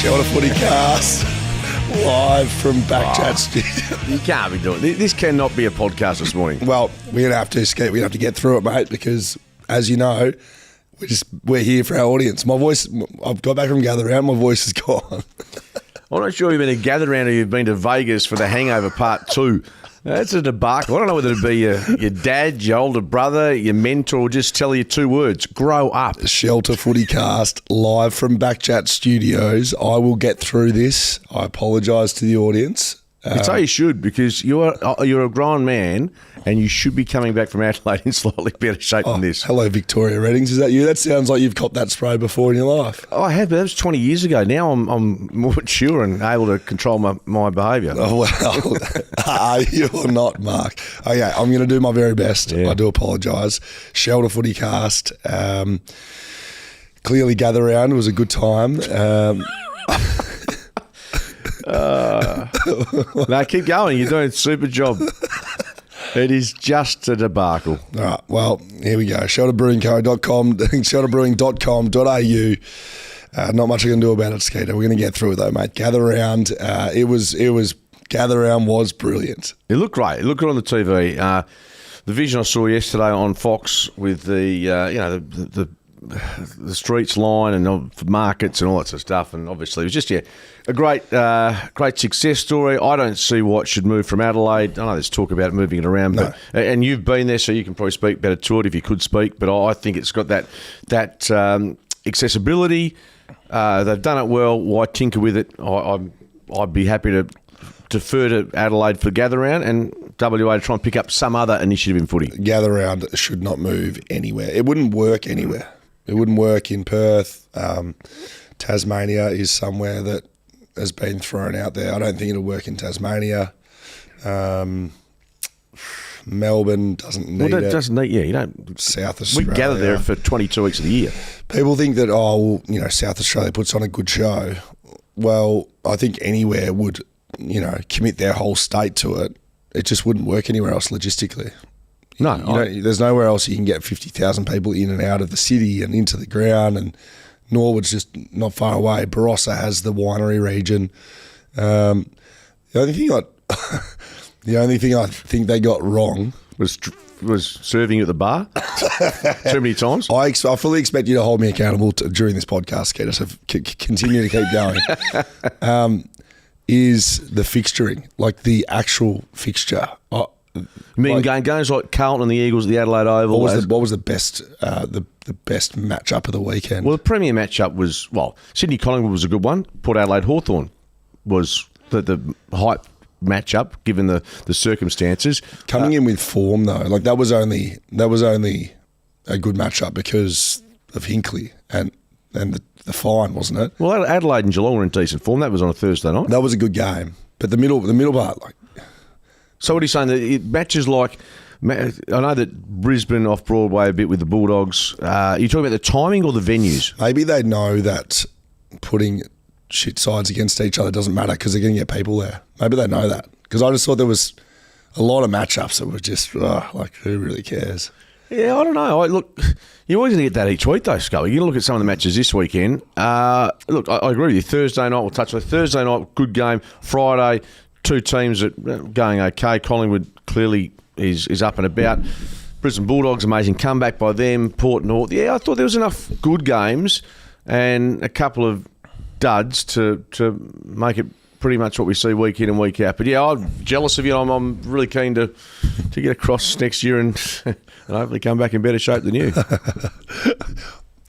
Shelter FootyCast, live from BackChat Studios. You can't be doing this. This cannot be a podcast this morning. Well, we're gonna have to get through it, mate, because as you know, we're here for our audience. My voice, I've got back from Gather Round. My voice is gone. I'm not sure you've been to Gather Round or you've been to Vegas for the Hangover Part 2. That's a debacle. I don't know whether it'd be your dad, your older brother, your mentor, just tell you two words: grow up. Shelter FootyCast, live from BackChat Studios. I will get through this. I apologise to the audience. It's how you should, because you're a grown man and you should be coming back from Adelaide in slightly better shape than this. Hello, Victoria Reddings. Is that you? That sounds like you've copped that spray before in your life. I have, but that was 20 years ago. Now I'm more mature and able to control my behaviour. Oh, well, are you or not, Mark? Okay, I'm going to do my very best. Yeah. I do apologise. Shelter FootyCast. Clearly, Gather Round was a good time. No, keep going. You're doing a super job. It is just a debacle. All right, well, here we go. Shelterbrewingco.com, shelterbrewing.com.au. Not much I can do about it, Skeeter. We're going to get through it, though, mate. Gather Round. Gather Round was brilliant. It looked great. It looked good on the TV. The vision I saw yesterday on Fox with the streets line and markets and all that sort of stuff, and obviously it was just a great success story. I don't see what should move from Adelaide. I know there's talk about moving it around, no. But and you've been there, so you can probably speak better to it if you could speak. But I think it's got that accessibility. They've done it well. Why tinker with it? I'd be happy to defer to Adelaide for Gather Round and WA to try and pick up some other initiative in footy. Gather Round should not move anywhere. It wouldn't work anywhere. It wouldn't work in Perth. Tasmania is somewhere that has been thrown out there. I don't think it'll work in Tasmania. Melbourne doesn't need it. Doesn't need, you don't. South Australia. We gather there for 22 weeks of the year. People think that, South Australia puts on a good show. Well, I think anywhere would, commit their whole state to it. It just wouldn't work anywhere else logistically. No, there's nowhere else you can get 50,000 people in and out of the city and into the ground, and Norwood's just not far away. Barossa has the winery region. The only thing I think they got wrong was serving at the bar too many times. I fully expect you to hold me accountable during this podcast, Skeeter, so continue to keep going. Is the fixturing, like the actual fixture. You mean games like Carlton and the Eagles at the Adelaide Oval? What was the best matchup of the weekend? Well, the premier matchup was, Sydney Collingwood was a good one. Port Adelaide Hawthorn was the hype matchup given the circumstances. Coming in with form though, like that was only a good matchup because of Hinkley and the fine, wasn't it? Well, Adelaide and Geelong were in decent form. That was on a Thursday night. That was a good game, but the middle part, like. So what are you saying? That it matches like, I know that Brisbane off Broadway a bit with the Bulldogs. Are you talking about the timing or the venues? Maybe they know that putting shit sides against each other doesn't matter because they're going to get people there. Maybe they know that. Because I just thought there was a lot of matchups that were just, who really cares? Yeah, I don't know. Look, you're always going to get that each week though, Schoey. You're going to look at some of the matches this weekend. Look, I agree with you. Thursday night, we'll touch on Thursday night, good game. Friday, two teams that are going okay. Collingwood clearly is up and about. Brisbane Bulldogs, amazing comeback by them. Port North. Yeah, I thought there was enough good games and a couple of duds to make it pretty much what we see week in and week out. But yeah, I'm jealous of you. I'm really keen to get across next year and hopefully come back in better shape than you.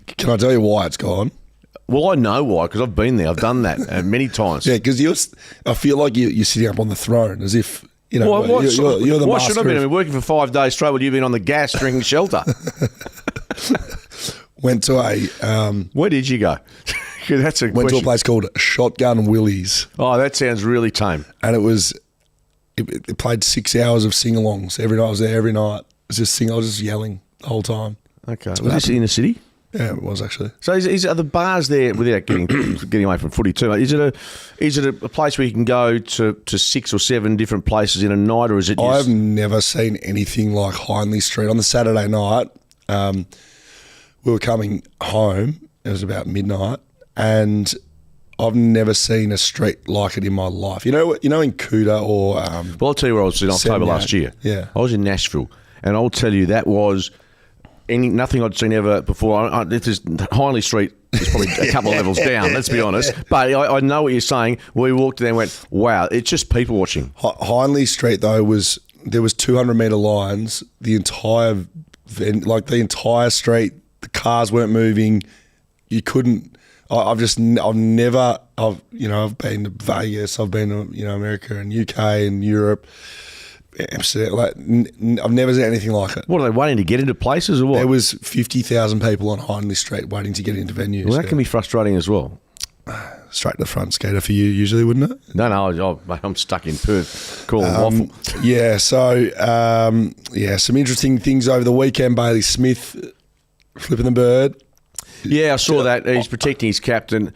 Can I tell you why it's gone? Well, I know why, because I've been there. I've done that many times. Yeah, because I feel like you're sitting up on the throne as if, you're the Why should I be? I've been working for 5 days straight while you've been on the gas drinking shelter. Went to a... Where did you go? That's a went question. to a place called Shotgun Willie's. Oh, that sounds really tame. And it played 6 hours of sing-alongs every night. I was there every night. I was just yelling the whole time. Okay. Was this in the city? Yeah, it was actually. So are the bars there, without getting away from footy too, is it a place where you can go to 6 or 7 different places in a night, or is it just... I've never seen anything like Hindley Street. On the Saturday night, we were coming home, it was about midnight, and I've never seen a street like it in my life. You know in Kuta or Well, I'll tell you where I was in October last year. Yeah. I was in Nashville, and I'll tell you that was nothing I'd seen ever before. This is Hindley Street is probably a couple of levels down, let's be honest. But I know what you're saying. We walked there and went, wow, it's just people watching. Hindley Street, though, there was 200-metre lines, the entire street, the cars weren't moving. You couldn't. I've been to Vegas, I've been to America and UK and Europe, Amsterdam. I've never seen anything like it. What are they waiting to get into places or what? There was 50,000 people on Hindley Street waiting to get into venues. Well, that can be frustrating as well. Straight to the front, Skater, for you usually, wouldn't it? No, I'm stuck in Perth. Call it waffle. Yeah. So some interesting things over the weekend. Bailey Smith flipping the bird. Yeah, I saw that. He's protecting his captain.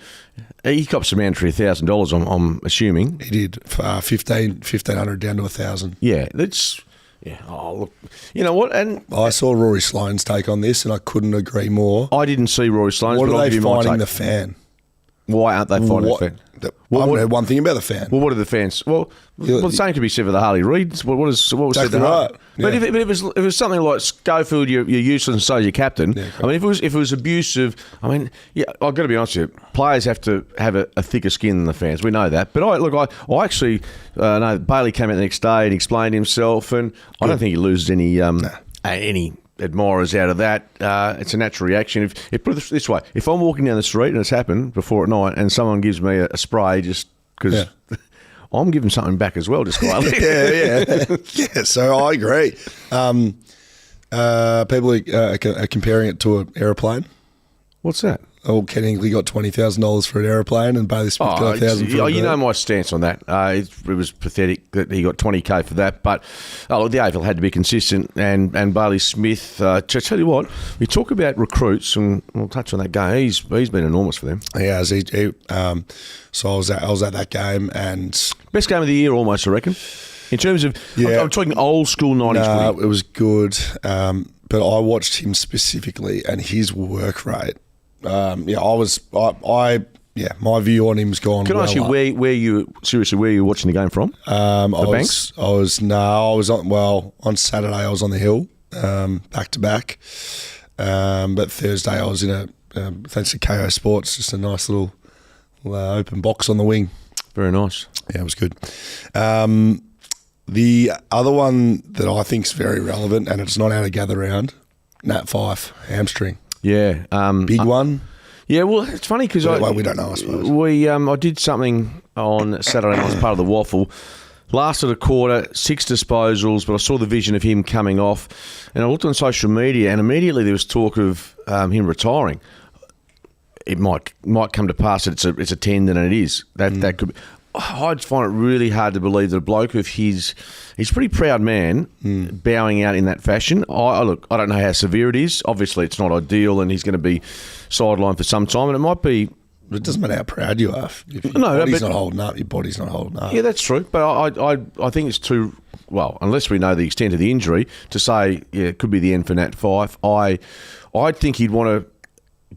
He copped some mandatory $1,000, I'm assuming. He did. 1,500 down to 1,000. Yeah, that's... Yeah, oh, look. You know what? And I saw Rory Sloane's take on this, and I couldn't agree more. I didn't see Rory Sloane's, what but are I'll they give you my finding take. the fan? Why aren't they finding the fan? I haven't heard one thing about the fan. Well, what are the fans? Well, the same could be said for the Harley Reids. What was exactly said to right. Yeah. But if it was something like Schofield, you're useless and so is your captain. Yeah, I mean, if it was abusive, I mean, yeah, I've got to be honest with you. Players have to have a thicker skin than the fans. We know that. But I actually know Bailey came out the next day and explained himself, and I don't think he loses any admirers out of that. It's a natural reaction. If put it this way, if I'm walking down the street and it's happened before at night and someone gives me a spray just because I'm giving something back as well, just quietly. Yeah, so I agree. People are comparing it to an aeroplane. What's that? Oh, Ken Hinkley got $20,000 for an aeroplane and Bailey Smith got $1,000 for you know my stance on that. It was pathetic that he got $20,000 for that. But the AFL had to be consistent, and Bailey Smith. To tell you what, we talk about recruits, and we'll touch on that game. He's been enormous for them. Yeah, so I was at that game, and best game of the year, almost, I reckon. In terms of, I'm talking old school 90s. It was good, but I watched him specifically, and his work rate. My view on him's gone. Can I ask you where you were watching the game from? Banks? On Saturday I was on the hill, back to back. But Thursday I was in thanks to KO Sports, just a nice little open box on the wing. Very nice. Yeah, it was good. The other one that I think is very relevant, and it's not out of gather round, Nat Fyfe, hamstring. Yeah. Big one. Yeah, well, it's funny because we don't know, I suppose. I did something on Saturday night as part of the waffle. Lasted a quarter, 6 disposals, but I saw the vision of him coming off. And I looked on social media, and immediately there was talk of him retiring. It might come to pass that it's a tendon, and it is. That could be. I'd find it really hard to believe that a bloke of he's a pretty proud man, bowing out in that fashion. I don't know how severe it is. Obviously, it's not ideal, and he's going to be sidelined for some time, and it might be. But it doesn't matter how proud you are. If your body's not holding up, your body's not holding up. Yeah, that's true. But I think it's too, well, unless we know the extent of the injury, to say, yeah, it could be the end for Nat Fyfe. I think he'd want to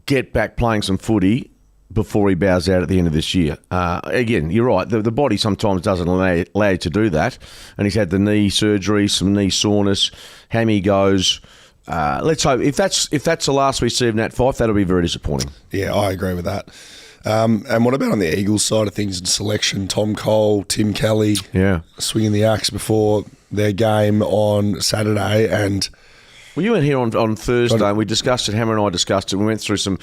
get back playing some footy before he bows out at the end of this year. Again, you're right. The body sometimes doesn't allow you to do that. And he's had the knee surgery, some knee soreness. Hammy goes. Let's hope if that's the last we see of Nat Fyfe, that'll be very disappointing. Yeah, I agree with that. And what about on the Eagles side of things in selection? Tom Cole, Tim Kelly, swinging the axe before their game on Saturday, and. Well, you went here on Thursday, and we discussed it. Hammer and I discussed it. We went through some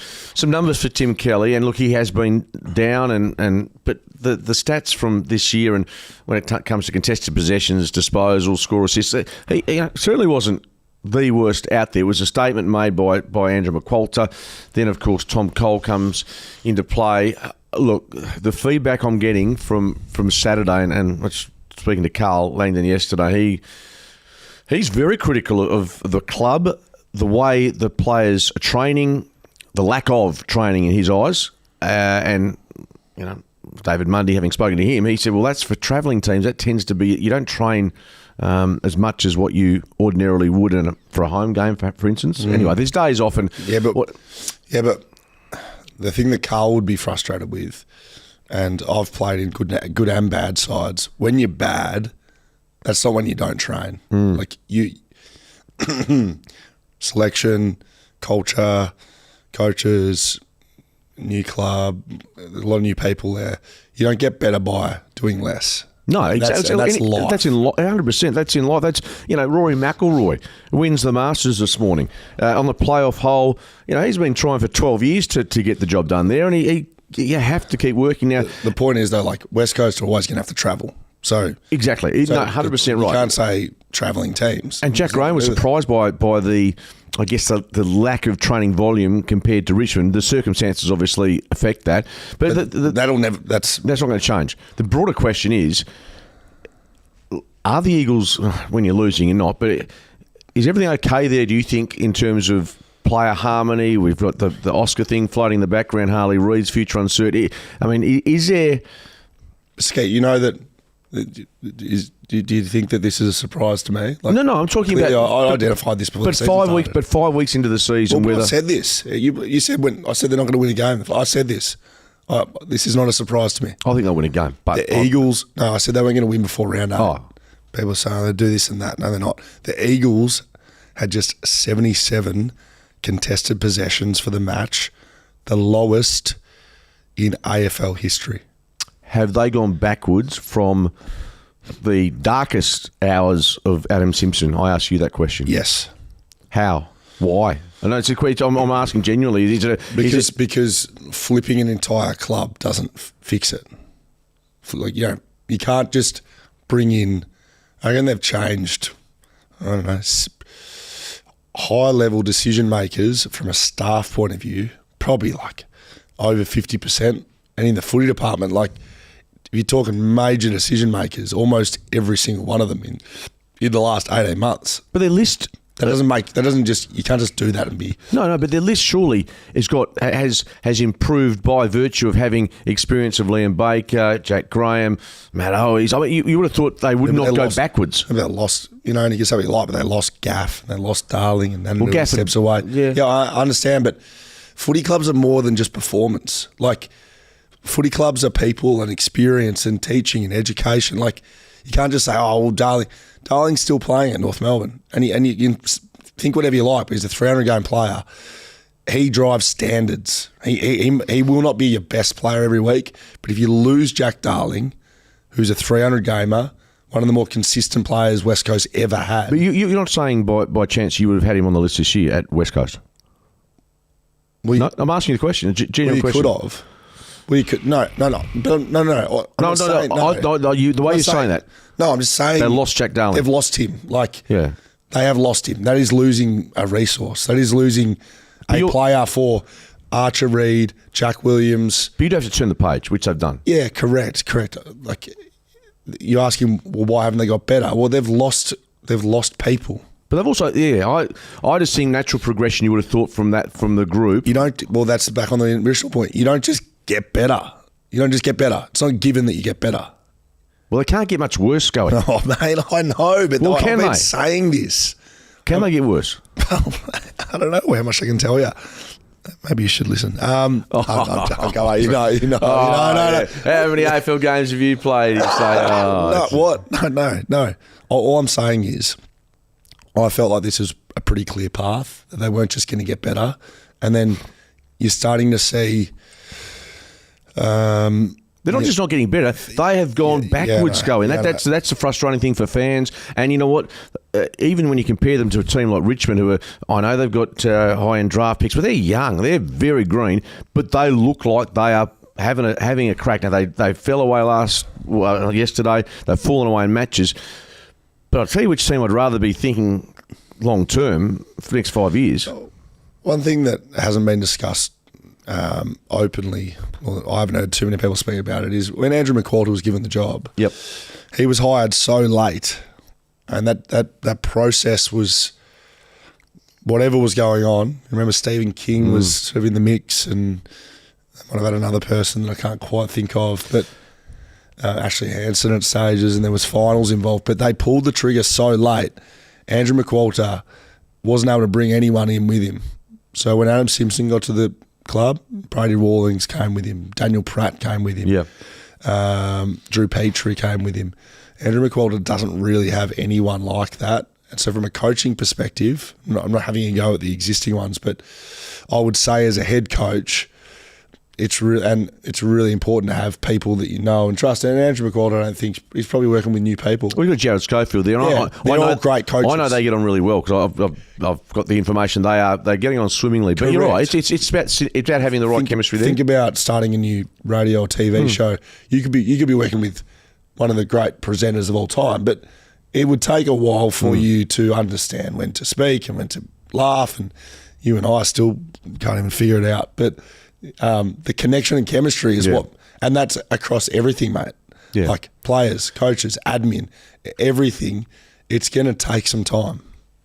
numbers for Tim Kelly, and look, he has been down, but the stats from this year, and when it comes to contested possessions, disposals, score assists, he certainly wasn't the worst out there. It was a statement made by Andrew McQualter. Then, of course, Tom Cole comes into play. Look, the feedback I'm getting from Saturday, and speaking to Carl Langdon yesterday, He's very critical of the club, the way the players are training, the lack of training in his eyes. And, David Mundy, having spoken to him, he said, well, that's for travelling teams. That tends to be, you don't train as much as what you ordinarily would for a home game, for instance. Anyway, there's days often. Yeah, but the thing that Carl would be frustrated with, and I've played in good and bad sides. When you're bad, that's not when you don't train. Like you, selection, culture, coaches, new club, a lot of new people there. You don't get better by doing less. No, exactly. That's life. That's in 100%. That's in life. That's, Rory McIlroy wins the Masters this morning on the playoff hole. He's been trying for 12 years to get the job done there, and you have to keep working now. The point is, though, like West Coast are always going to have to travel. So exactly, 100% right. You can't say travelling teams. And Jack Graham was surprised by the, I guess, the lack of training volume compared to Richmond. The circumstances obviously affect that, but that'll never. That's not going to change. The broader question is: are the Eagles, when you're losing, you're not, but is everything okay there? Do you think in terms of player harmony? We've got the Oscar thing floating in the background. Harley Reid's future uncertainty. I mean, is there? Skate, you know that. Do you think that this is a surprise to me? Like, no, I'm talking about. I identified this before. But 5 weeks into the season, I said this. You said when I said they're not going to win a game. I said this. This is not a surprise to me. I think they'll win a game. But the Eagles. No, I said they weren't going to win before round 8. Oh. People are saying they do this and that. No, they're not. The Eagles had just 77 contested possessions for the match, the lowest in AFL history. Have they gone backwards from the darkest hours of Adam Simpson? I ask you that question. Yes. How? Why? I know it's a question. I'm asking genuinely. Because flipping an entire club doesn't fix it. Like you can't just bring in. I reckon they've changed. I don't know. High level decision makers from a staff point of view, probably like over 50%, and in the footy department, like. If you're talking major decision makers, almost every single one of them in the last 18 months. But their list you can't just do that and be. No, but their list surely has improved by virtue of having experience of Liam Baker, Jack Graham, Matt Owies. I mean, you would have thought they would not go backwards. They lost, and you can say what you like, but they lost Gaff, they lost Darling, and then Gaff steps away. Yeah, I understand, but footy clubs are more than just performance. Like, footy clubs are people and experience and teaching and education. Like, you can't just say, Darling's still playing at North Melbourne. And you can think whatever you like, but he's a 300-game player. He drives standards. He will not be your best player every week, but if you lose Jack Darling, who's a 300-gamer, one of the more consistent players West Coast ever had. But you're not saying by chance you would have had him on the list this year at West Coast? No, I'm asking you the question, a genuine question. You could have. Well, you could no. The way you're saying that. No, I'm just saying they lost Jack Darling. They've lost him. They have lost him. That is losing a resource. That is losing a player for Archer Reid, Jack Williams. But you'd have to turn the page, which they've done. Yeah, correct. Like, you ask him, well, why haven't they got better? Well, they've lost people. But they've also, I just think natural progression. You would have thought from the group. You don't. Well, that's back on the original point. You don't just get better. You don't just get better. It's not given that you get better. Well, they can't get much worse going. Oh, mate, I know, but I've been saying this. Can they get worse? I don't know how much I can tell you. Maybe you should listen. No. How many AFL games have you played? You say, No. All I'm saying is I felt like this is a pretty clear path. They weren't just going to get better. And then you're starting to see... they're not just not getting better; they have gone backwards. That's the frustrating thing for fans. And you know what? Even when you compare them to a team like Richmond, who I know they've got high-end draft picks, but they're young, they're very green, but they look like they are having a crack. Now they fell away yesterday. They've fallen away in matches. But I'll tell you which team I'd rather be thinking long term for the next 5 years. One thing that hasn't been discussed openly, well, I haven't heard too many people speak about it, is when Andrew McQualter was given the job. Yep, he was hired so late, and that process was whatever was going on. Remember, Stephen King was sort of in the mix, and they might have had another person that I can't quite think of, but Ashley Hansen at stages, and there was finals involved. But they pulled the trigger so late. Andrew McQualter wasn't able to bring anyone in with him. So when Adam Simpson got to the club. Brady Rawlings came with him. Daniel Pratt came with him. Yeah. Drew Petrie came with him. Andrew McWalter doesn't really have anyone like that. And so from a coaching perspective, I'm not having a go at the existing ones, but I would say as a head coach, it's really important to have people that you know and trust. And Andrew McWalter, I don't think he's probably working with new people. We've got Jared Schofield there. And they're all great coaches. I know they get on really well because I've got the information. They're getting on swimmingly. But you're right. It's about having the right chemistry there. Think about starting a new radio or TV show. You could be working with one of the great presenters of all time, but it would take a while for you to understand when to speak and when to laugh. And you and I still can't even figure it out. But the connection and chemistry is and that's across everything, mate. Yeah. Like players, coaches, admin, everything. It's going to take some time.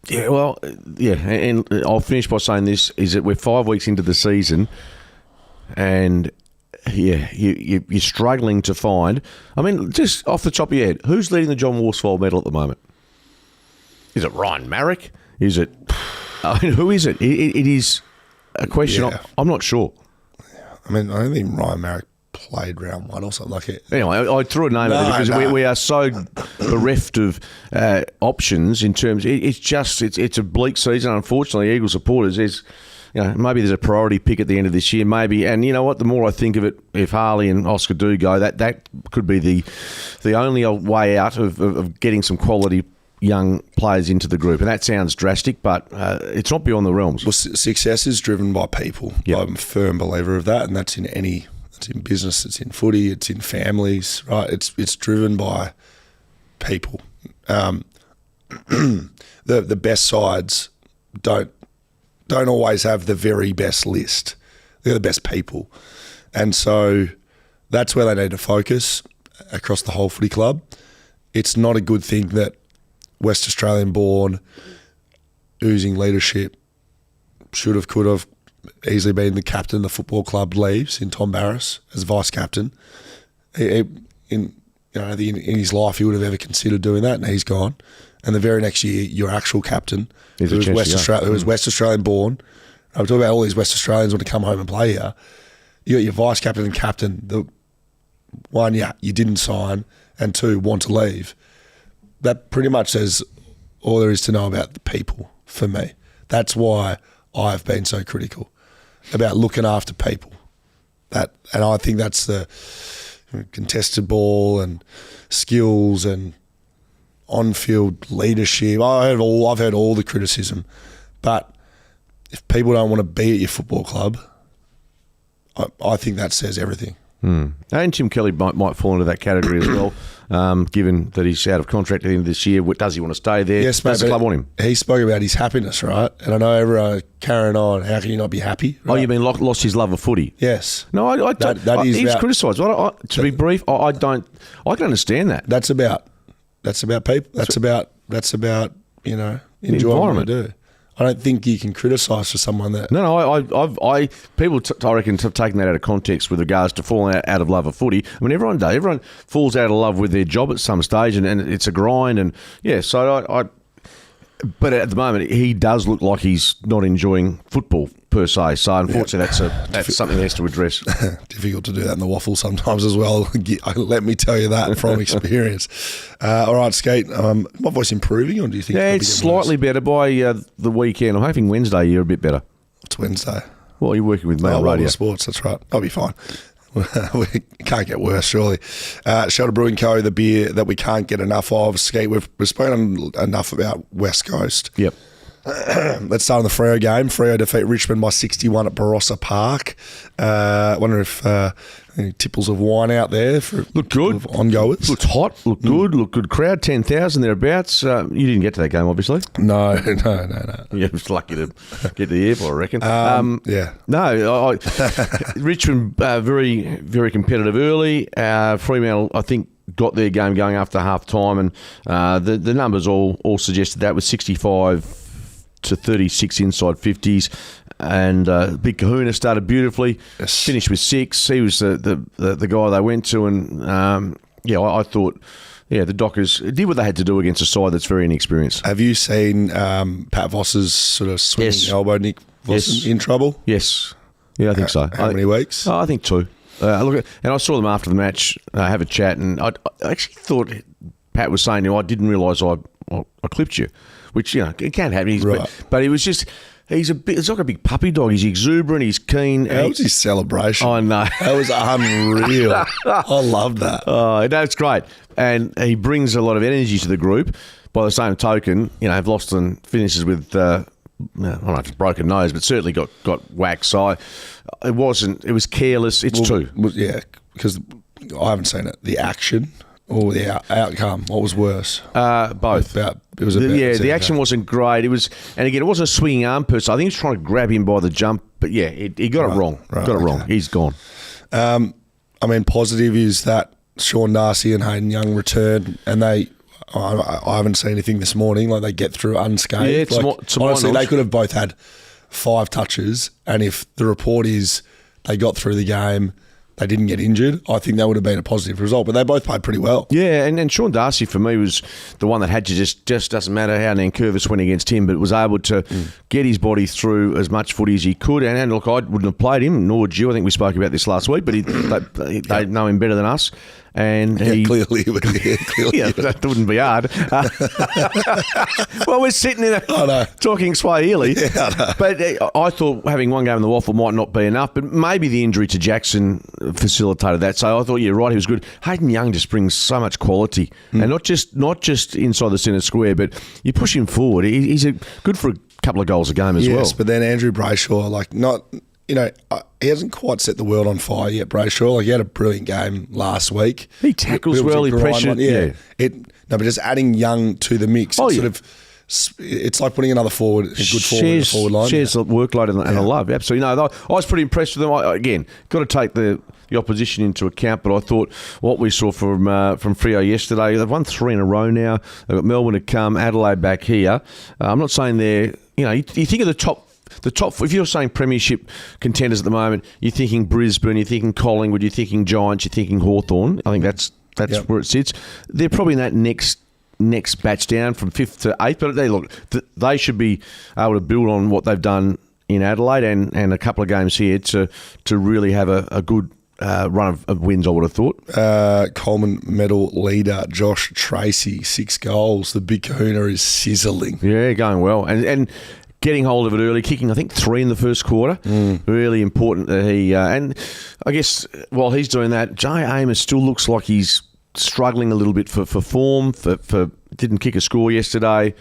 Yeah, well, and I'll finish by saying this, is that we're 5 weeks into the season and you're struggling to find, I mean, just off the top of your head, who's leading the John Worsfold medal at the moment? Is it Ryan Marrick? Is it, I mean, who is it? It is a question, I'm not sure. I mean, I don't think Ryan Marrick played round one or something like it. Anyway, I threw a name at it because we are so bereft of options in terms. It's a bleak season. Unfortunately, Eagle supporters, maybe there's a priority pick at the end of this year, maybe. And you know what? The more I think of it, if Harley and Oscar do go, that could be the only way out of getting some quality young players into the group. And that sounds drastic, but it's not beyond the realms. Well, success is driven by people. Yep. I'm a firm believer of that, and that's in it's in business, it's in footy, it's in families, right? It's driven by people. The best sides don't always have the very best list. They're the best people. And so that's where they need to focus across the whole footy club. It's not a good thing that West Australian born, oozing leadership, should have, could have, easily been the captain of the football club leaves in Tom Barras as vice captain. In his life he would have ever considered doing that, and he's gone. And the very next year, your actual captain, who was West Australian born, I'm talking about all these West Australians want to come home and play here. You got your vice captain and captain. The one, you didn't sign, and two, want to leave. That pretty much says all there is to know about the people for me. That's why I've been so critical about looking after people. And I think that's the contested ball and skills and on-field leadership. I've heard all the criticism, but if people don't want to be at your football club, I think that says everything. And Tim Kelly might fall into that category as well, given that he's out of contract at the end of this year. Does he want to stay there? Yes, mate. Does the club want him? He spoke about his happiness, right? And I know everyone carrying on. How can you not be happy? Right? Oh, you mean lost his love of footy? Yes. No, I don't. He's criticised. To be brief, I don't. I can understand that. That's about people. That's about enjoying what you do. I don't think you can criticise for someone that. No. People, I reckon, have taken that out of context with regards to falling out of love of footy. I mean, everyone does. Everyone falls out of love with their job at some stage, and it's a grind. And so but at the moment, he does look like he's not enjoying football per se. So unfortunately, that's something he has to address. Difficult to do that in the waffle sometimes as well. Let me tell you that from experience. All right, Skate. My voice improving, or do you think? Yeah, it's slightly better by the weekend. I'm hoping Wednesday you're a bit better. It's Wednesday. Well, you're working with me on radio. Sports. That's right. I'll be fine. We can't get worse, surely. Shelter Brewing Co., the beer that we can't get enough of. Skate, we've spoken enough about West Coast. Yep. Let's start on the Freo game. Freo defeat Richmond by 61 at Barossa Park. I wonder if any tipples of wine out there for look good ongoers. Looked hot. Looked good. Looked good crowd. 10,000 thereabouts. You didn't get to that game, obviously. No. You was lucky to get to the airport, I reckon. Yeah. No, Richmond very, very competitive early. Fremantle, I think, got their game going after half time, and the numbers all suggested that was 65 to 36 inside 50s, and Big Kahuna started beautifully, finished with 6. He was the guy they went to, and I thought the Dockers did what they had to do against a side that's very inexperienced. Have you seen Pat Voss's sort of swinging elbow, Nick Voss in trouble? Yes. Yeah, I think so. How many weeks? I think 2. And I saw them after the match have a chat, and I actually thought Pat was saying, I didn't realise I clipped you, which, it can happen. Right. But he was just... It's like a big puppy dog. He's exuberant. He's keen. How was his celebration? I know. That was unreal. I love that. Oh, that's great. And he brings a lot of energy to the group. By the same token, Vlosten finishes with, I don't know if it's broken nose, but certainly got whacked. So it was careless. It's 2. Yeah, because I haven't seen it. The action or the outcome, what was worse? Both. The action wasn't great. It was, and again, it wasn't a swinging arm per se. I think he was trying to grab him by the jump, but yeah, he got it wrong. Wrong. He's gone. Positive is that Sean Darcy and Hayden Young returned, and I haven't seen anything this morning. Like, they get through unscathed. Yeah, honestly, they could have both had 5 touches, and if the report is they got through the game, they didn't get injured, I think that would have been a positive result. But they both played pretty well. Yeah, and Sean Darcy for me was the one that had to just doesn't matter how Nankervis went against him, but was able to get his body through as much footy as he could. And look, I wouldn't have played him, nor would you. I think we spoke about this last week, but they know him better than us. And clearly. That wouldn't be hard. Well, we're sitting there talking Swahili. Yeah, I know. But I thought having one game in the waffle might not be enough, but maybe the injury to Jackson facilitated that. So I thought, you're right, he was good. Hayden Young just brings so much quality, and not just inside the centre square, but you push him forward. He's good for a couple of goals a game as well. Yes, but then Andrew Brayshaw, he hasn't quite set the world on fire yet, Brayshaw. He had a brilliant game last week. He tackles well, he pressured. Yeah. But just adding Young to the mix, it's like putting another forward, a good forward in the forward line. Shares the workload and the love. Absolutely. No, I was pretty impressed with them. Again, got to take the opposition into account, but I thought what we saw from Freo yesterday, they've won 3 in a row now. They've got Melbourne to come, Adelaide back here. I'm not saying they're, you think of the top, if you're saying premiership contenders at the moment, you're thinking Brisbane, you're thinking Collingwood, you're thinking Giants, you're thinking Hawthorn. I think that's where it sits. They're probably in that next batch down from 5th to 8th, but they should be able to build on what they've done in Adelaide and a couple of games here to really have a good run of wins, I would have thought. Coleman medal leader Josh Tracy, 6 goals. The big kahuna is sizzling. Yeah, going well. And getting hold of it early, kicking, I think, 3 in the first quarter. Really important that he... and I guess while he's doing that, Jay Amos still looks like he's struggling a little bit for form, for didn't kick a score yesterday.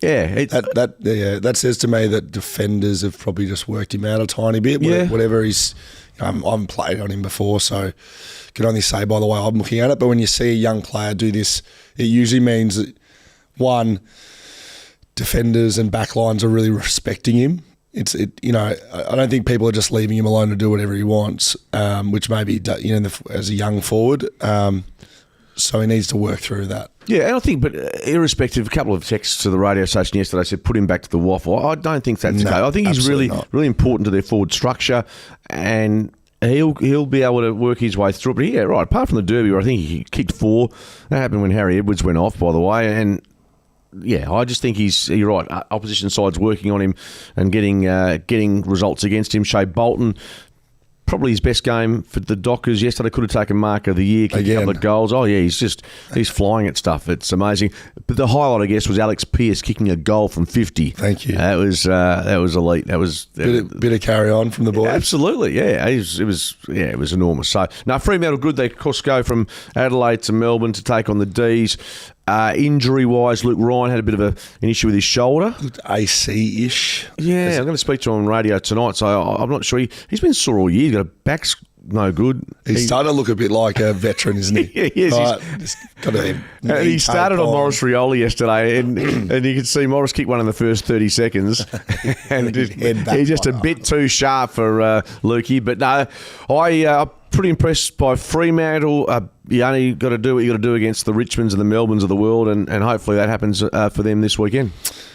Yeah. That says to me that defenders have probably just worked him out a tiny bit. Whatever he's... I haven't played on him before, so can only say by the way I'm looking at it. But when you see a young player do this, it usually means that, one... defenders and backlines are really respecting him. I don't think people are just leaving him alone to do whatever he wants, which maybe as a young forward. So he needs to work through that. Yeah, and I think, but irrespective, a couple of texts to the radio station yesterday said put him back to the waffle. I don't think that's the case. I think he's really important to their forward structure, and he'll be able to work his way through it. But yeah, right. Apart from the derby, where I think he kicked 4, that happened when Harry Edwards went off, by the way, and. Yeah, I just think you're right. Opposition side's working on him and getting results against him. Shea Bolton, probably his best game for the Dockers yesterday. Could have taken mark of the year, kicked a couple of goals. Oh yeah, he's flying at stuff. It's amazing. But the highlight, I guess, was Alex Pearce kicking a goal from 50. Thank you. That was elite. That was bit of carry on from the boys. Absolutely, yeah. It was enormous. So now Fremantle good. They of course go from Adelaide to Melbourne to take on the D's. Injury-wise, Luke Ryan had a bit of an issue with his shoulder. AC-ish. Yeah, I'm going to speak to him on radio tonight, so I'm not sure. He's been sore all year. He's got a back's no good. He's starting to look a bit like a veteran, isn't he? Yeah, he is. And he started on Morris Rioli yesterday, and you could see Morris kick one in the first 30 seconds. And he's just a bit too sharp for Lukey. But no, I'm pretty impressed by Fremantle. You only got to do what you got to do against the Richmonds and the Melbournes of the world, and hopefully that happens for them this weekend.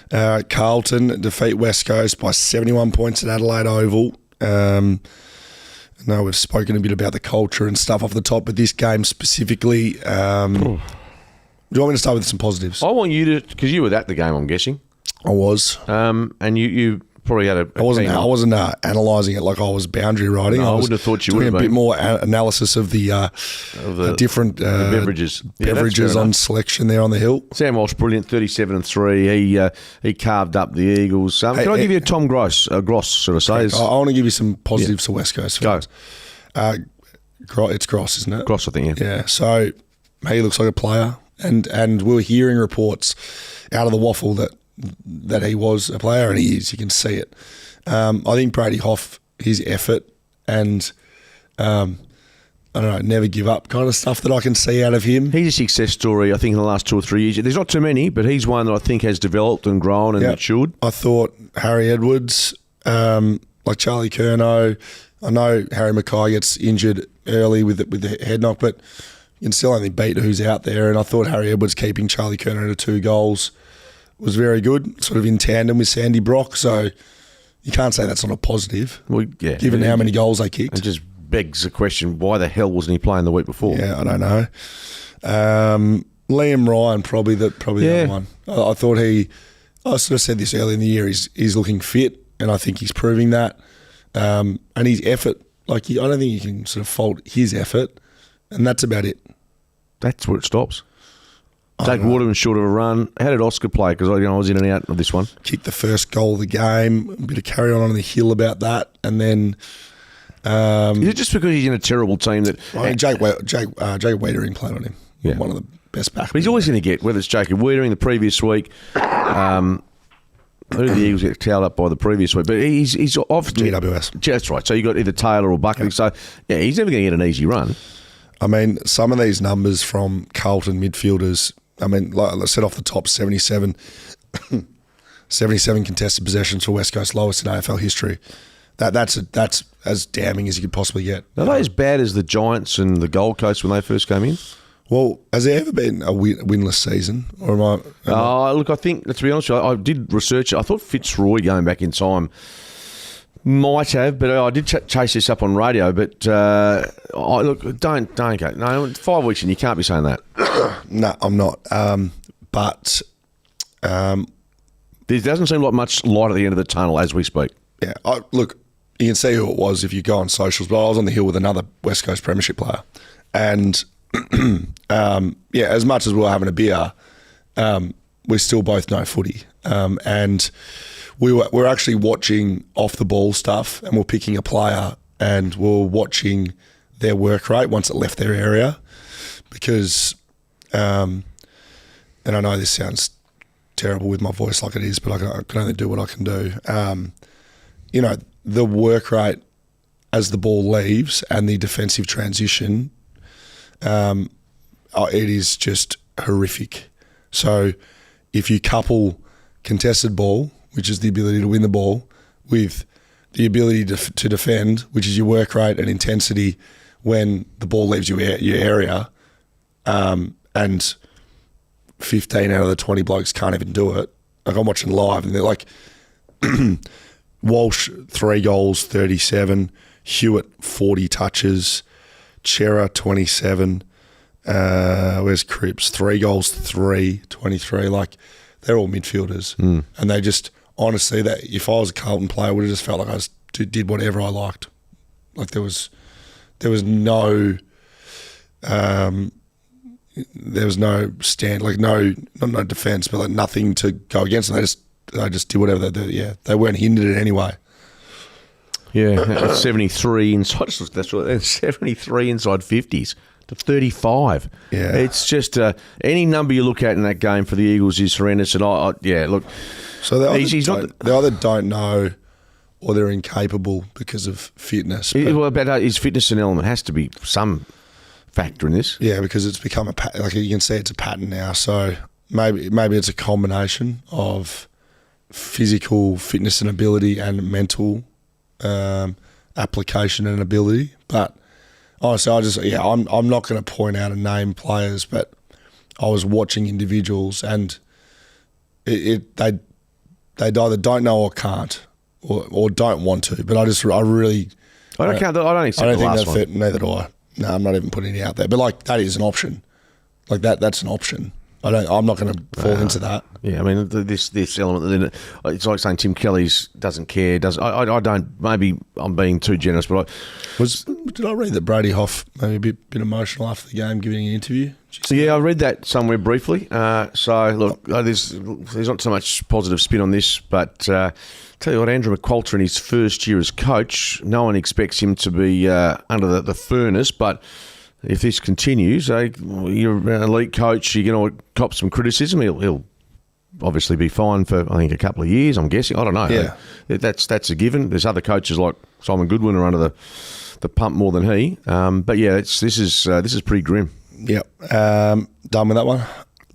Carlton defeat West Coast by 71 points at Adelaide Oval. I know we've spoken a bit about the culture and stuff off the top, but this game specifically, do you want me to start with some positives? I want you to, because you were at the game, I'm guessing. I was. And you probably had a I wasn't analysing it like I was boundary riding. No, I was wouldn't have thought you doing would have a bit been. more analysis of the different beverages. Yeah, that's beverages fair on enough. selection there on the hill. Sam Walsh, brilliant, 37-3. He carved up the Eagles. Can I give you a Tom Gross, should I say? I want to give you some positives to West Coast fans. Go. It's Gross, isn't it? Gross, I think, yeah. Yeah, so he looks like a player, and we were hearing reports out of the waffle that he was a player, and he is. You can see it. I think Brady Hoff, his effort and I don't know, never give up kind of stuff that I can see out of him. He's a success story, I think, in the last 2 or 3 years. There's not too many, but he's one that I think has developed and grown and matured. I thought Harry Edwards, like Charlie Curnow. I know Harry Mackay gets injured early with the head knock, but you can still only beat who's out there. And I thought Harry Edwards keeping Charlie Curnow to 2 goals was very good, sort of in tandem with Sandy Brock. So you can't say that's not a positive, given how many goals they kicked. It just begs the question, why the hell wasn't he playing the week before? Yeah, I don't know. Liam Ryan, probably the other one. I thought I sort of said this early in the year, he's looking fit, and I think he's proving that. And his effort, I don't think you can sort of fault his effort, and that's about it. That's where it stops. Jake Waterman short of a run. How did Oscar play? Because I was in and out of this one. Kicked the first goal of the game. A bit of carry on the hill about that, and then. Is it just because he's in a terrible team that? I mean, Jake Wiedering played on him. Yeah. One of the best back. But he's always going to get, whether it's Jacob Wiedering the previous week. Who did the Eagles get towed up by the previous week? But he's off GWS. That's right. So you got either Taylor or Buckley. Yeah. So yeah, he's never going to get an easy run. I mean, some of these numbers from Carlton midfielders. I mean, like I said off the top, 77 contested possessions for West Coast, lowest in AFL history. That's as damning as you could possibly get. Are they as bad as the Giants and the Gold Coast when they first came in? Well, has there ever been a winless season? Or look, I think, to be honest with you, I did research it. I thought Fitzroy, going back in time, might have, but I did chase this up on radio. But look, don't go. No, 5 weeks and you can't be saying that. No, I'm not. But there doesn't seem like much light at the end of the tunnel as we speak. Yeah, look, you can see who it was if you go on socials. But I was on the hill with another West Coast Premiership player, and as much as we were having a beer, we still both know footy, and we're actually watching off the ball stuff, and we're picking a player, and we're watching their work rate once it left their area, because, and I know this sounds terrible with my voice like it is, but I can only do what I can do. The work rate as the ball leaves and the defensive transition, it is just horrific. So if you couple contested ball, which is the ability to win the ball, with the ability to defend, which is your work rate and intensity when the ball leaves your area, and 15 out of the 20 blokes can't even do it. Like, I'm watching live and they're like, Walsh, 3 goals, 37. Hewitt, 40 touches. Chera, 27. Where's Cripps? 3 goals, 23. Like, they're all midfielders. And they just, honestly, that if I was a Carlton player, I would have just felt like I did whatever I liked. Like, there was no stand, like not no defence, but like nothing to go against them. They just did whatever they do. Yeah, they weren't hindered in any way. Yeah, 73 inside. That's right. 73 inside 50s to 35. Yeah, it's just any number you look at in that game for the Eagles is horrendous. And look. So they either don't know or they're incapable because of fitness. About his fitness and element has to be some factor in this. Yeah, because it's become like you can see it's a pattern now. So maybe it's a combination of physical fitness and ability and mental application and ability. But honestly, I'm not going to point out and name players, but I was watching individuals and they either don't know or can't or don't want to. But I don't accept the last one. Neither do I. No, I'm not even putting it out there. But like that is an option. Like that's an option. I'm not going to fall into that. Yeah, I mean, this element, it's like saying Tim Kelly's doesn't care. I don't, maybe I'm being too generous, but Did I read that Brady Hoff maybe a bit emotional after the game giving an interview? Yeah, I read that somewhere briefly. So, look, there's not so much positive spin on this, but tell you what, Andrew McQualter in his first year as coach, no one expects him to be under the furnace, but if this continues, you're an elite coach, you're going to cop some criticism. He'll obviously be fine for, I think, a couple of years, I'm guessing. I don't know. Yeah. That's a given. There's other coaches like Simon Goodwin are under the pump more than he. But yeah, this is pretty grim. Yep. Done with that one?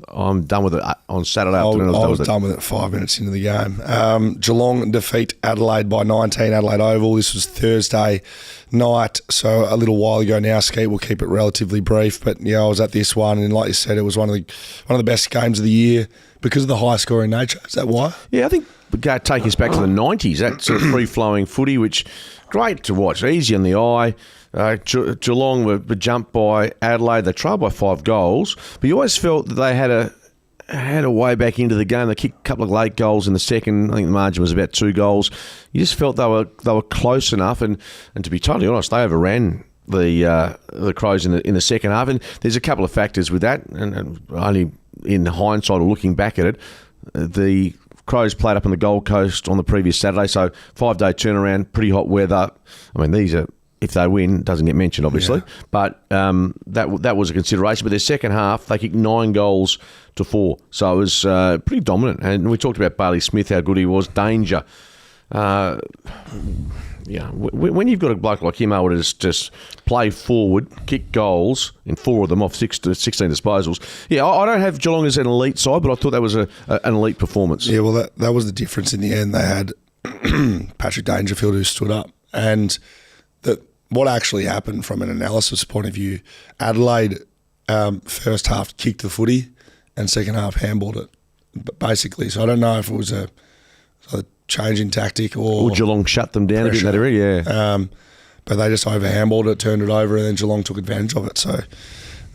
I'm done with it on Saturday afternoon. I was done with it 5 minutes into the game. Geelong defeat Adelaide by 19, Adelaide Oval. This was Thursday night, so a little while ago now. Skeet will keep it relatively brief, but yeah, I was at this one, and like you said, it was one of the best games of the year because of the high scoring nature. Is that why? Yeah, I think take us back to the 90s. That sort of free-flowing footy, which great to watch, easy on the eye. Geelong were jumped by Adelaide. They trailed by 5 goals, but you always felt that they had a way back into the game. They kicked a couple of late goals in the second. I think the margin was about 2 goals. You just felt they were close enough, and to be totally honest, they overran the Crows in the second half. And there's a couple of factors with that, and only in hindsight or looking back at it, the Crows played up on the Gold Coast on the previous Saturday, so 5-day turnaround, pretty hot weather. I mean, these are, if they win, doesn't get mentioned, obviously. Yeah. But that was a consideration. But their second half, they kicked 9 goals to 4. So it was pretty dominant. And we talked about Bailey Smith, how good he was. Danger. When you've got a bloke like him able to just play forward, kick goals in 4 of them off 16 disposals. Yeah, I don't have Geelong as an elite side, but I thought that was an elite performance. Yeah, well, that was the difference in the end. They had Patrick Dangerfield who stood up. And what actually happened from an analysis point of view, Adelaide first half kicked the footy and second half handballed it, basically. So I don't know if it was a change in tactic or Geelong shut them down pressure. A bit in that area, yeah. But they just over-handballed it, turned it over, and then Geelong took advantage of it. So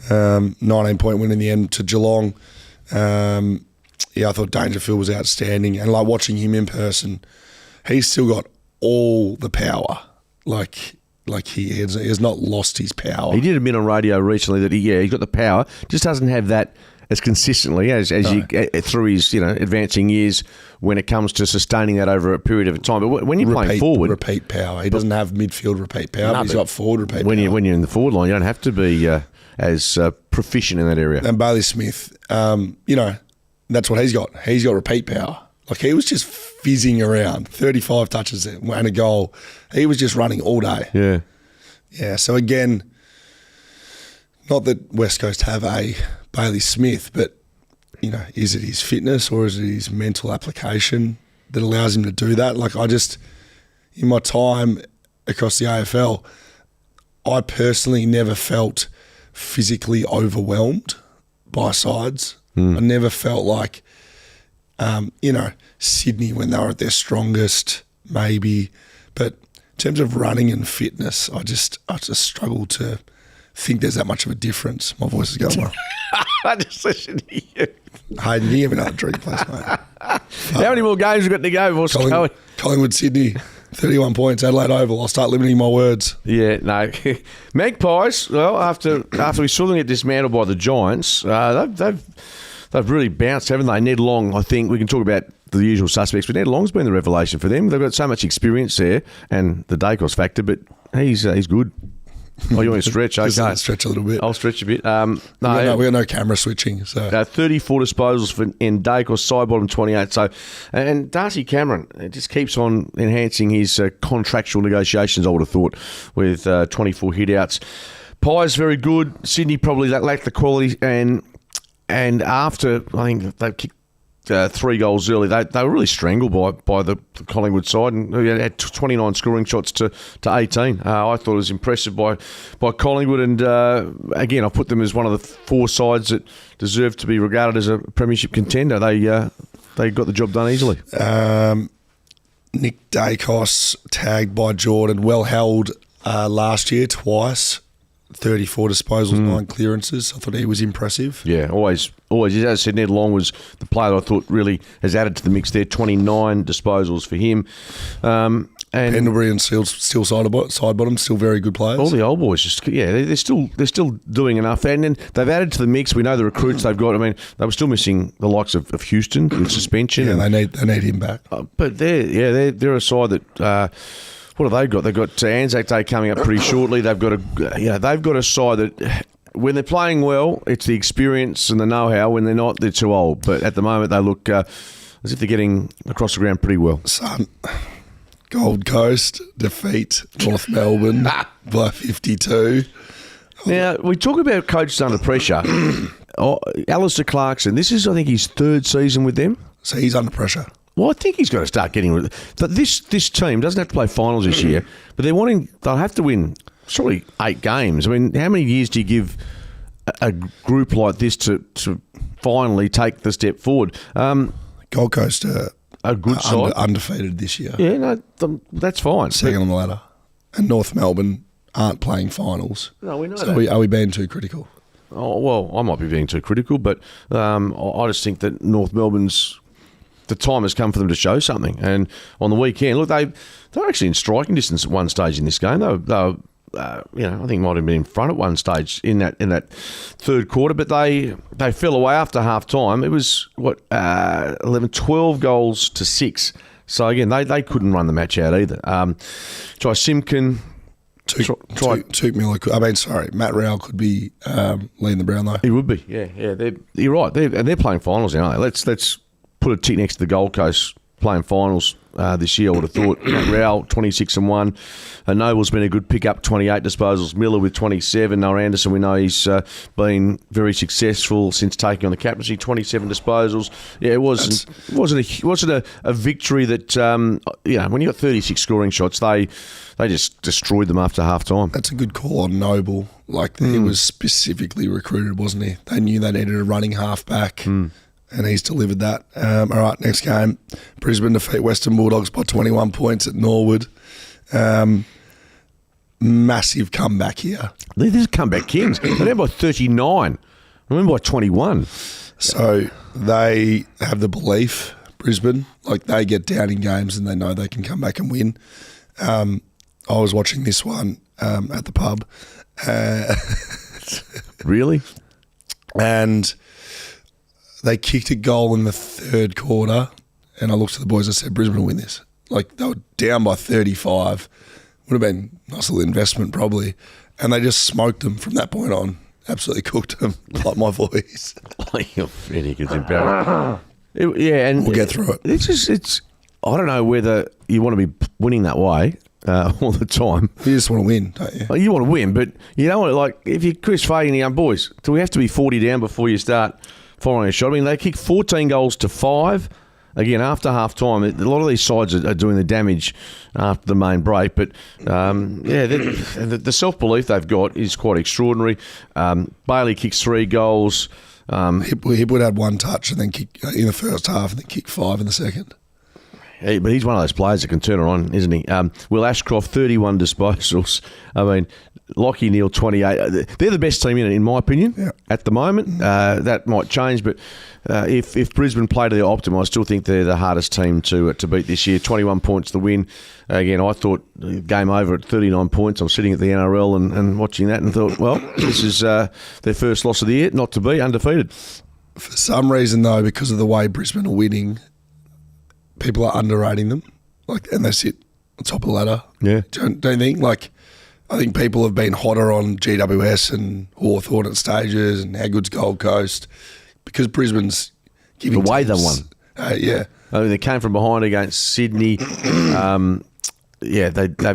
19-point win in the end to Geelong. I thought Dangerfield was outstanding. And like watching him in person, he's still got all the power. Like he has not lost his power. He did admit on radio recently that he's got the power, just doesn't have that as consistently as you through his advancing years when it comes to sustaining that over a period of time. But when you're playing forward, repeat power. He doesn't have midfield repeat power. But he's got forward repeat power. When you're in the forward line, you don't have to be as proficient in that area. And Bailey Smith, that's what he's got. He's got repeat power. Like he was just fizzing around, 35 touches and a goal. He was just running all day. Yeah. Yeah, so again, not that West Coast have a Bailey Smith, but, is it his fitness or is it his mental application that allows him to do that? Like in my time across the AFL, I personally never felt physically overwhelmed by sides. I never felt like, Sydney when they were at their strongest, maybe. But in terms of running and fitness, I just struggle to think there's that much of a difference. My voice is going well. I just listen to you. Hayden, you give me another drink, please, mate. How many more games have we got to go before Schoey? Collingwood, Sydney, 31 points, Adelaide Oval. I'll start limiting my words. Yeah, no. Magpies, well, after we saw them get dismantled by the Giants, they've really bounced, haven't they? Ned Long, I think, we can talk about the usual suspects, but Ned Long's been the revelation for them. They've got so much experience there and the Dacos factor, but he's good. Oh, you want to stretch? Okay. Just stretch a little bit. I'll stretch a bit. We got no camera switching. So 34 disposals for Dacos, side bottom 28. So, and Darcy Cameron just keeps on enhancing his contractual negotiations, I would have thought, with 24 hit-outs. Pies, very good. Sydney probably lacked the quality, and after, I think they kicked 3 goals early, they were really strangled by the Collingwood side, and had 29 scoring shots to 18. I thought it was impressive by Collingwood, and again, I put them as one of the 4 sides that deserve to be regarded as a premiership contender. They got the job done easily. Nick Dacos tagged by Jordan, well held last year twice. 34 disposals, 9 clearances. I thought he was impressive. Yeah, always. As I said, Ned Long was the player that I thought really has added to the mix there. 29 disposals for him. And Pendlebury and still side bottom, still very good players. all the old boys, they're still doing enough. And then they've added to the mix. We know the recruits they've got. I mean, they were still missing the likes of Houston with suspension. Yeah, they need him back. But they're a side that. What have they got? They've got Anzac Day coming up pretty shortly. They've got a side that when they're playing well, it's the experience and the know-how. When they're not, they're too old. But at the moment, they look as if they're getting across the ground pretty well. Son, Gold Coast defeat North Melbourne by 52. Now, we talk about coaches under pressure. Alistair Clarkson, this is, I think, his third season with them. So he's under pressure. Well, I think he's got to start getting rid of it. This team doesn't have to play finals this year, but they'll have to win surely 8 games. I mean, how many years do you give a group like this to finally take the step forward? Gold Coast a good side. Undefeated this year. Yeah, no, that's fine. Second on the ladder. And North Melbourne aren't playing finals. No, we know so that. Are we being too critical? Oh, well, I might be being too critical, but I just think that North Melbourne's... The time has come for them to show something. And on the weekend, look, they were actually in striking distance at one stage in this game. They were I think might have been in front at one stage in that third quarter, but they fell away after half time. It was 12 goals to 6. So again, they couldn't run the match out either. Try Simpkin. Took Miller. Matt Rowell could be leading the Brown though. He would be. Yeah. You're right. They're playing finals now, aren't they? Let's put a tick next to the Gold Coast playing finals this year, I would have thought. Rowell, 26-1. Noble's been a good pick-up, 28 disposals. Miller with 27. Noah Anderson, we know he's been very successful since taking on the captaincy, 27 disposals. Yeah, it wasn't a victory that, when you got 36 scoring shots, they just destroyed them after half-time. That's a good call on Noble. He was specifically recruited, wasn't he? They knew they needed a running half-back. And he's delivered that. All right, next game. Brisbane defeat Western Bulldogs by 21 points at Norwood. Massive comeback here. They're just comeback kings. They're down by 39. I remember by 21. So they have the belief, Brisbane, they get down in games and they know they can come back and win. I was watching this one at the pub. Really? And... they kicked a goal in the third quarter, and I looked at the boys and said, Brisbane will win this. They were down by 35. Would have been a nice little investment probably. And they just smoked them from that point on. Absolutely cooked them, like my voice. You're it's embarrassing. And we'll get through it. It's. I don't know whether you want to be winning that way all the time. You just want to win, don't you? You want to win, but you don't want to, if you're Chris Fagan and the young boys, do we have to be 40 down before you start following a shot? I mean, they kicked 14 goals to 5. Again, after half-time, a lot of these sides are doing the damage after the main break. But, the self-belief they've got is quite extraordinary. Bailey kicks 3 goals. Hipwood had 1 touch and then kicked in the first half and then kicked 5 in the second. Yeah, but he's one of those players that can turn it on, isn't he? Will Ashcroft, 31 disposals. I mean... Lockie Neal, 28. They're the best team in my opinion, at the moment. That might change, but if Brisbane play to their optimum, I still think they're the hardest team to beat this year. 21 points to win. Again, I thought game over at 39 points. I was sitting at the NRL and watching that and thought, well, this is their first loss of the year, not to be undefeated. For some reason, though, because of the way Brisbane are winning, people are underrating them, and they sit on top of the ladder. Yeah, don't you think? I think people have been hotter on GWS and Hawthorn at stages and how good's Gold Coast because Brisbane's giving the way teams, they won. Yeah. I mean, they came from behind against Sydney. They've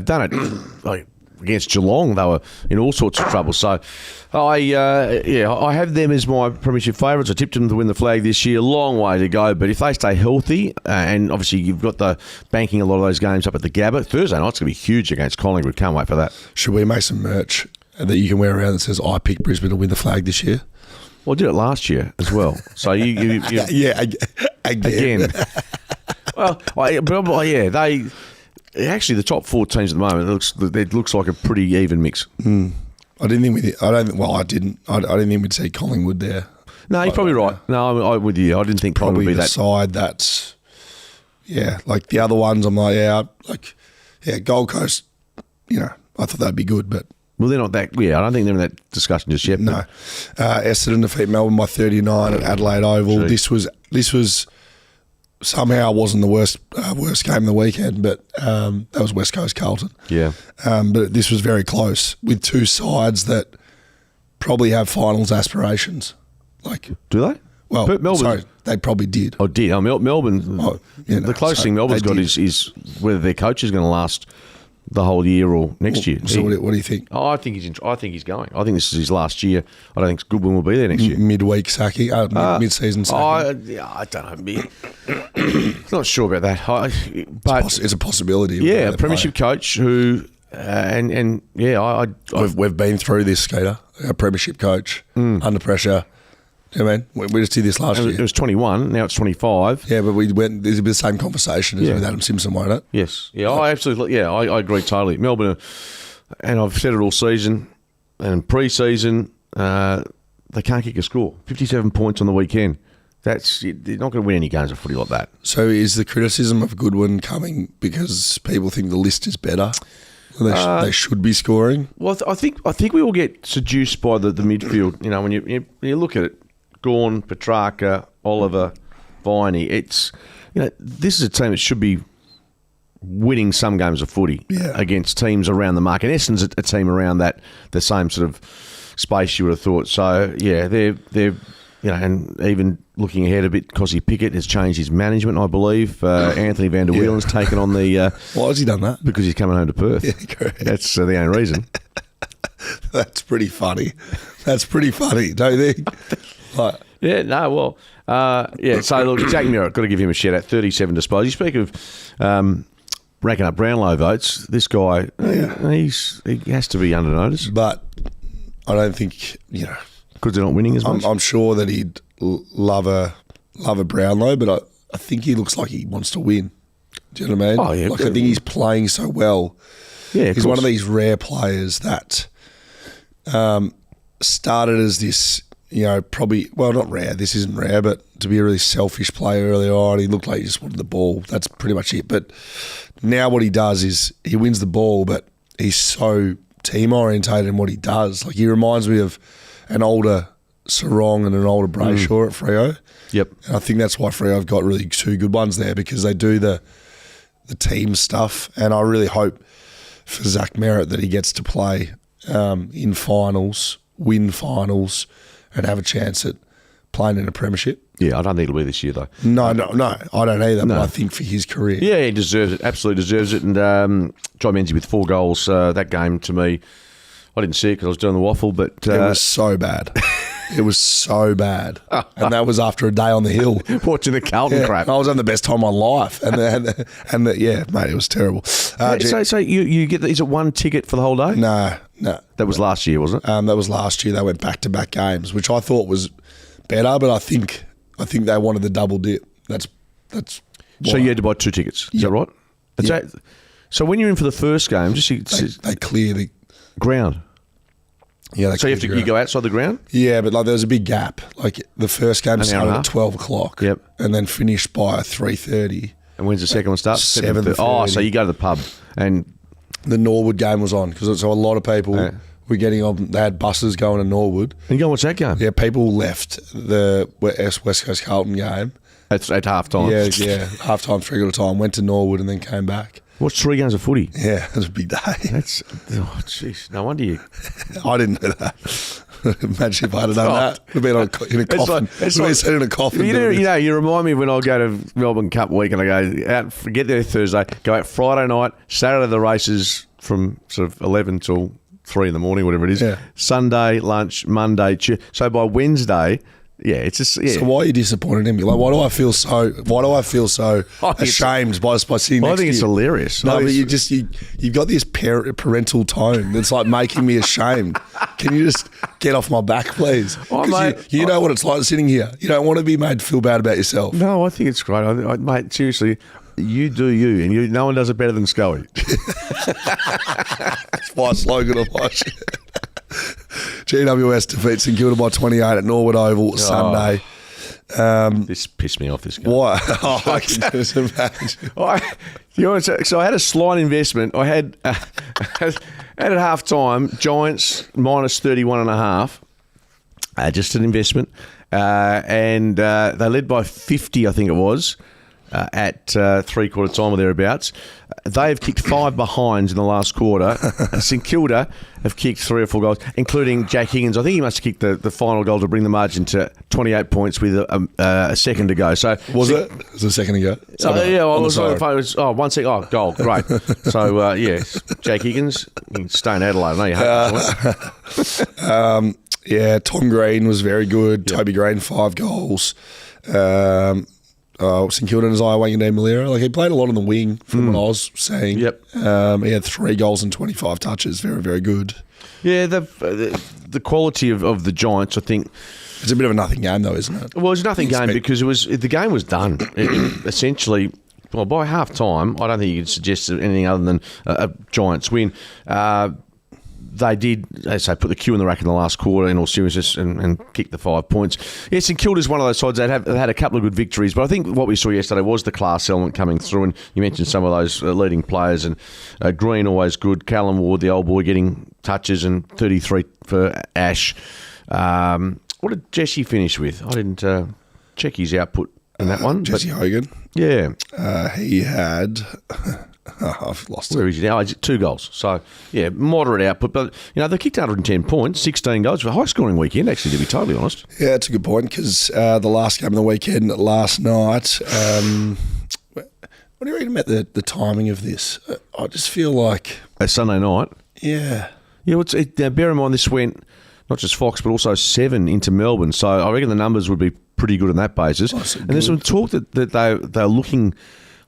done it against Geelong. They were in all sorts of trouble. So, I have them as my premiership favourites. I tipped them to win the flag this year. Long way to go, but if they stay healthy, and obviously you've got the banking a lot of those games up at the Gabba. Thursday night's going to be huge against Collingwood. Can't wait for that. Should we make some merch that you can wear around that says, I picked Brisbane to win the flag this year? Well, I did it last year as well. So you yeah, again. Well, they... Actually, the top 4 teams at the moment, it looks like a pretty even mix. I didn't think we. I don't. Well, I didn't. I didn't think we'd see Collingwood there. No, you're probably right. No, I'm with you. I didn't think Probably probably the that. side that's. Yeah, like the other ones, I'm like, Gold Coast. You know, I thought that'd be good, but Well, they're not that. Yeah, I don't think they're in that discussion just yet. no. Essendon defeat Melbourne by 39 at Adelaide Oval. Gee. This was somehow wasn't the worst game of the weekend, but that was West Coast Carlton. Yeah. But this was very close with two sides that probably have finals aspirations. Like, Do they? well, But Melbourne. sorry, they probably did. Oh, did Melbourne? Oh, yeah, no, the closest so thing Melbourne's they got did. is whether their coach is going to last the whole year or next year. So what do you think? I think he's going. I think this is his last year. I don't think Goodwin will be there next year. Midweek sacking, mid-season sacking. I don't know. Not sure about that. But It's a possibility. yeah, They a premiership coach who We've been through this, Skater. A premiership coach under pressure. You know what I mean? We just did this last it year. was 21. Now it's 25. Yeah, but we went. There's a bit of the same conversation as Yeah. with Adam Simpson, won't it? Yes. Yeah, I absolutely. Yeah, I agree totally. Melbourne, and I've said it all season and pre-season, they can't kick a score. 57 points on the weekend. They're not going to win any games of footy like that. So is the criticism of Goodwin coming because people think the list is better? They should be scoring. Well, I think we all get seduced by the midfield. You know, when you look at it, Gawn, Petrarca, Oliver, Viney. It's this is a team that should be winning some games of footy against teams around the mark. And Essendon's a team around the same sort of space you would have thought. So yeah, they're and even looking ahead a bit, Cosy Pickett has changed his management, I believe. Anthony van der Wielen's taken on the. Why has he done that? Because he's coming home to Perth. Yeah, correct. That's the only reason. That's pretty funny. That's pretty funny, don't you think? Like, Yeah, no, well, so look, Jack Merritt, got to give him a shout out, 37 disposals. You speak of racking up Brownlow votes, this guy, he has to be under notice. but I don't think, Because they're not winning as much. I'm sure that he'd love a Brownlow, but I think he looks like he wants to win. Do you know what I mean? Oh, yeah. Like, I think he's playing so well. Yeah, He's one of these rare players that started as this, probably, well, not rare, this isn't rare, but to be a really selfish player early on. He looked like he just wanted the ball. That's pretty much it. But now what he does is he wins the ball, but he's so team-orientated in what he does. Like, he reminds me of an older Sarong and an older Brayshaw at Freo. Yep. And I think that's why Freo have got really two good ones there, because they do the team stuff. And I really hope for Zach Merritt that he gets to play in finals, win finals, and have a chance at playing in a premiership. Yeah, I don't think it'll be this year, though. No, I don't either, but I think for his career. Yeah, he deserves it, absolutely deserves it. And John Menzies with 4 goals, that game to me, I didn't see it because I was doing the waffle, but... It was so bad. It was so bad. And that was after a day on the hill. Watching the Carlton crap. I was having the best time of my life. And mate, it was terrible. So you get, is it one ticket for the whole day? No. That was last year, wasn't it? That was last year. They went back-to-back games, which I thought was better, but I think they wanted the double dip. That's So you had to buy 2 tickets, is that right? So when you're in for the first game, they clear the ground. Yeah, So you go outside the ground? Yeah, but there was a big gap. Like the first game started at 12 o'clock, Yep. and then finished by 3:30. And when's the second one start? 7:30. Oh, so you go to the pub and The Norwood game was on because so a lot of people were getting on. They had buses going to Norwood. you go and watch that game. Yeah, people left the West Coast Carlton game. At half time. Yeah, half time, regular time. Went to Norwood and then came back. Watched 3 games of footy. Yeah, it was a big day. That's jeez. No wonder you. I didn't know that. Imagine if I'd have done that. We'd have been in a coffin. We'd have been in a coffin. You remind me when I go to Melbourne Cup week and I go out, get there Thursday, go out Friday night, Saturday the races from sort of 11 till 3 in the morning, whatever it is. Yeah. Sunday lunch, Monday, Tuesday. So by Wednesday, it's just So why are you disappointed in me? Like, why do I feel so ashamed by sitting next to you? I think it's hilarious. No, but you've got this parental tone that's like making me ashamed. Can you just get off my back, please? You know what it's like sitting here. You don't want to be made to feel bad about yourself. No, I think it's great. Mate, seriously, you do you, and no one does it better than Schoey. That's my slogan of my shit. GWS defeats St Kilda by 28 at Norwood Oval Sunday. This pissed me off, this guy. Why? Oh, I can just imagine. So I had a slight investment. I had at half time, Giants minus 31.5. Just an investment. And they led by 50, I think it was, at three-quarter time or thereabouts. They have kicked 5 behinds in the last quarter. St Kilda have kicked 3 or 4 goals, including Jack Higgins. I think he must have kicked the final goal to bring the margin to 28 points with a second to go. So was it? It was a second to go? Yeah, I was on the phone. It was, 1 second. Oh, goal. Great. So, yes, Jack Higgins, you can stay in Adelaide. I know you hate that. Yeah, Tom Green was very good. Yep. Toby Green, 5 goals. St Kilda and Isaiah Wanganeen-Malira. Like, he played a lot on the wing from what I was seeing. Yep. He had 3 goals and 25 touches. Very, very good. Yeah, the quality of the Giants, I think. It's a bit of a nothing game, though, isn't it? Well, it was a nothing game because the game was done. Essentially, well, by half time, I don't think you could suggest anything other than a Giants win. They did, as I say, put the cue in the rack in the last quarter in all seriousness and kick the 5 points. Yes, St Kilda's one of those sides that have had a couple of good victories, but I think what we saw yesterday was the class element coming through, and you mentioned some of those leading players, and Green always good, Callum Ward, the old boy, getting touches, and 33 for Ash. What did Jesse finish with? I didn't check his output in that one. Jesse Hogan? Yeah. He had... I've lost it. Where is he now? He's at 2 goals. So, yeah, moderate output. But, they kicked 110 points, 16 goals. A high-scoring weekend, actually, to be totally honest. Yeah, it's a good point because the last game of the weekend last night, what do you reckon about the timing of this? I just feel like... A Sunday night? Yeah. Now, bear in mind this went, not just Fox, but also 7 into Melbourne. So I reckon the numbers would be pretty good on that basis. And there's some talk that they're looking,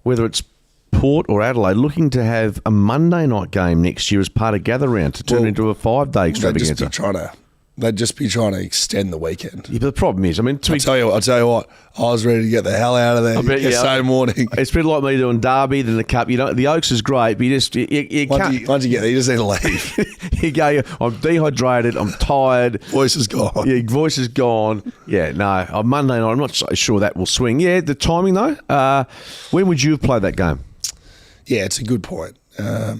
whether it's Port or Adelaide, looking to have a Monday night game next year as part of Gather Round to turn into a 5-day extravaganza. They'd just be trying to extend the weekend. Yeah, but the problem is, I'll tell you what, I was ready to get the hell out of there yesterday morning. It's a bit like me doing Derby, then the Cup. The Oaks is great, but you can't. Once you get there, you just need to leave. You go, I'm dehydrated, I'm tired. Voice is gone. Yeah, voice is gone. Yeah, no, on Monday night, I'm not so sure that will swing. Yeah, the timing though, when would you have played that game? Yeah, it's a good point. I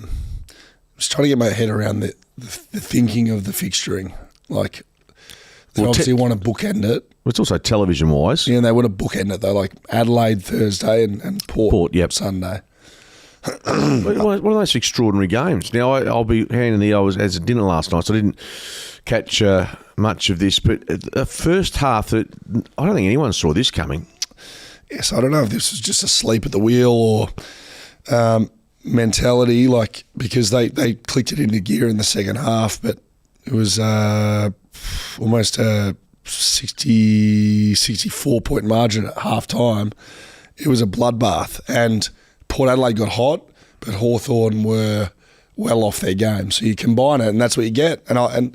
was trying to get my head around the thinking of the fixturing. Like, they obviously want to bookend it. It's also television-wise. Yeah, and they want to bookend it, though. Like Adelaide Thursday and Port Sunday. One of those extraordinary games. Now, I'll be handing I was at dinner last night, so I didn't catch much of this. But the first half, I don't think anyone saw this coming. Yes, I don't know if this was just a sleep at the wheel or... mentality, like, because they clicked it into gear in the second half, but it was almost a 64 point margin at half time. It was a bloodbath, and Port Adelaide got hot, but Hawthorn were well off their game. So you combine it, and that's what you get. And I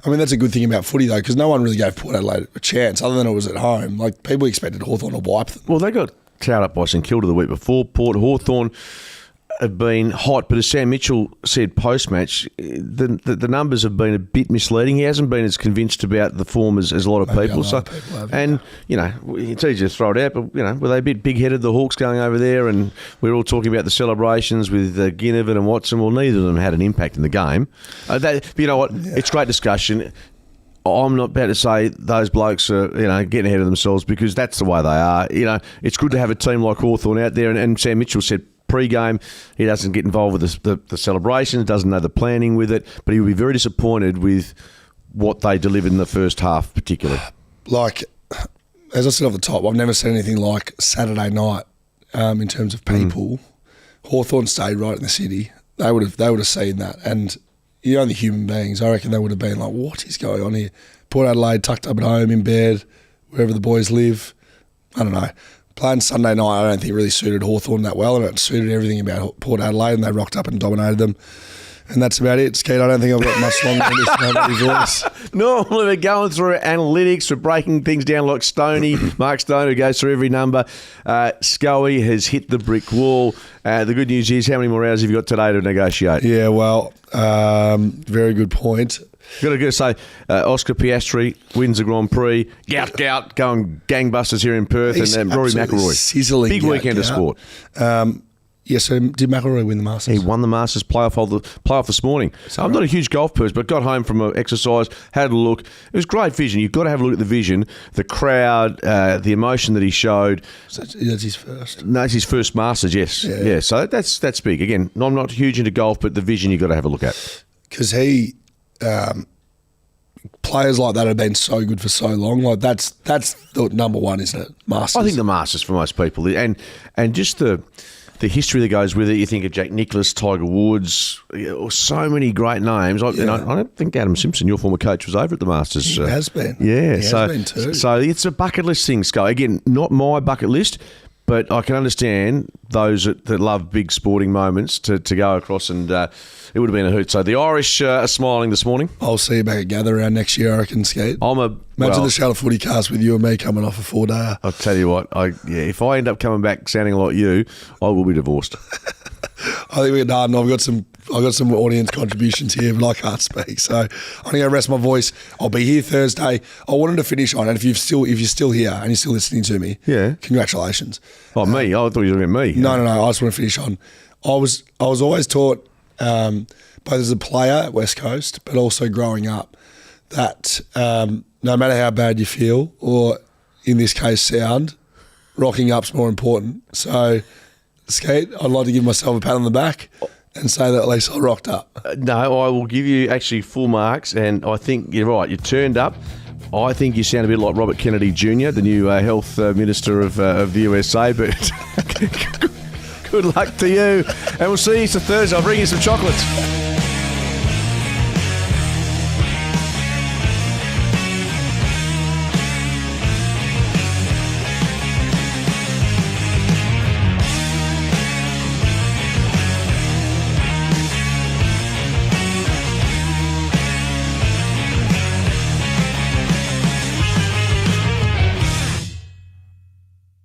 mean, that's a good thing about footy, though, because no one really gave Port Adelaide a chance other than it was at home. Like, people expected Hawthorn to wipe them. Well, they got cloud up by St Kilda the week before. Hawthorn have been hot, but as Sam Mitchell said post-match, the numbers have been a bit misleading. He hasn't been as convinced about the form as a lot of people. It's easy to throw it out, but were they a bit big-headed, the Hawks going over there, and we were all talking about the celebrations with Ginnivan and Watson. Well, neither of them had an impact in the game. But you know what? Yeah. It's great discussion. I'm not about to say those blokes are, getting ahead of themselves, because that's the way they are. It's good to have a team like Hawthorn out there, and Sam Mitchell said pre-game he doesn't get involved with the celebrations, doesn't know the planning with it, but he will be very disappointed with what they delivered in the first half particularly. Like, as I said off the top, I've never seen anything like Saturday night in terms of people. Hawthorn stayed right in the city. They would have seen that, and the human beings, I reckon they would have been like, what is going on here? Port Adelaide tucked up at home in bed, wherever the boys live. I don't know. Playing Sunday night, I don't think really suited Hawthorn that well, and it suited everything about Port Adelaide, and they rocked up and dominated them. And that's about it. Skeet, I don't think I've got much longer than this to have your voice. Normally we're going through analytics, we're breaking things down like Stoney, Mark Stone, who goes through every number. Schoey has hit the brick wall. The good news is, how many more hours have you got today to negotiate? Yeah, well, very good point. Got to say, Oscar Piastri wins the Grand Prix. Gout, going gangbusters here in Perth, and Rory McIlroy. Sizzling. Big weekend of sport. So did McIlroy win the Masters? He won the Masters playoff this morning. I'm not a huge golf person, but got home from an exercise, had a look. It was great vision. You've got to have a look at the vision, the crowd, the emotion that he showed. So that's his first. No, it's his first Masters, yes. Yeah. So that's big. Again, I'm not huge into golf, but the vision you've got to have a look at. Because players like that have been so good for so long. Like that's the number one, isn't it? Masters. I think the Masters for most people, and just the history that goes with it. You think of Jack Nicklaus, Tiger Woods, so many great names. I don't think Adam Simpson, your former coach, was over at the Masters. He has been. Yeah, he has been too. So it's a bucket list thing, Schoey. Again, not my bucket list, but I can understand those that love big sporting moments to go across, and it would have been a hoot. So the Irish are smiling this morning. I'll see you back at Gather Round next year, I reckon, Skate. Imagine the Shadow FootyCast with you and me coming off a 4-dayer. I'll tell you what, if I end up coming back sounding like you, I will be divorced. I think we're done. I've got some audience contributions here, but I can't speak. So I'm going to rest my voice. I'll be here Thursday. I wanted to finish on, and if you're still here and you're still listening to me, congratulations. Oh, me? I thought you were talking about me. No. I just want to finish on. I was always taught, both as a player at West Coast, but also growing up, that no matter how bad you feel, or in this case sound, rocking up's more important. So, Skate, I'd like to give myself a pat on the back and say that at least I rocked up. No, I will give you actually full marks, and I think you're right. You turned up. I think you sound a bit like Robert Kennedy Jr., the new health minister of the USA, but good luck to you. And we'll see you Thursday. I'll bring you some chocolates.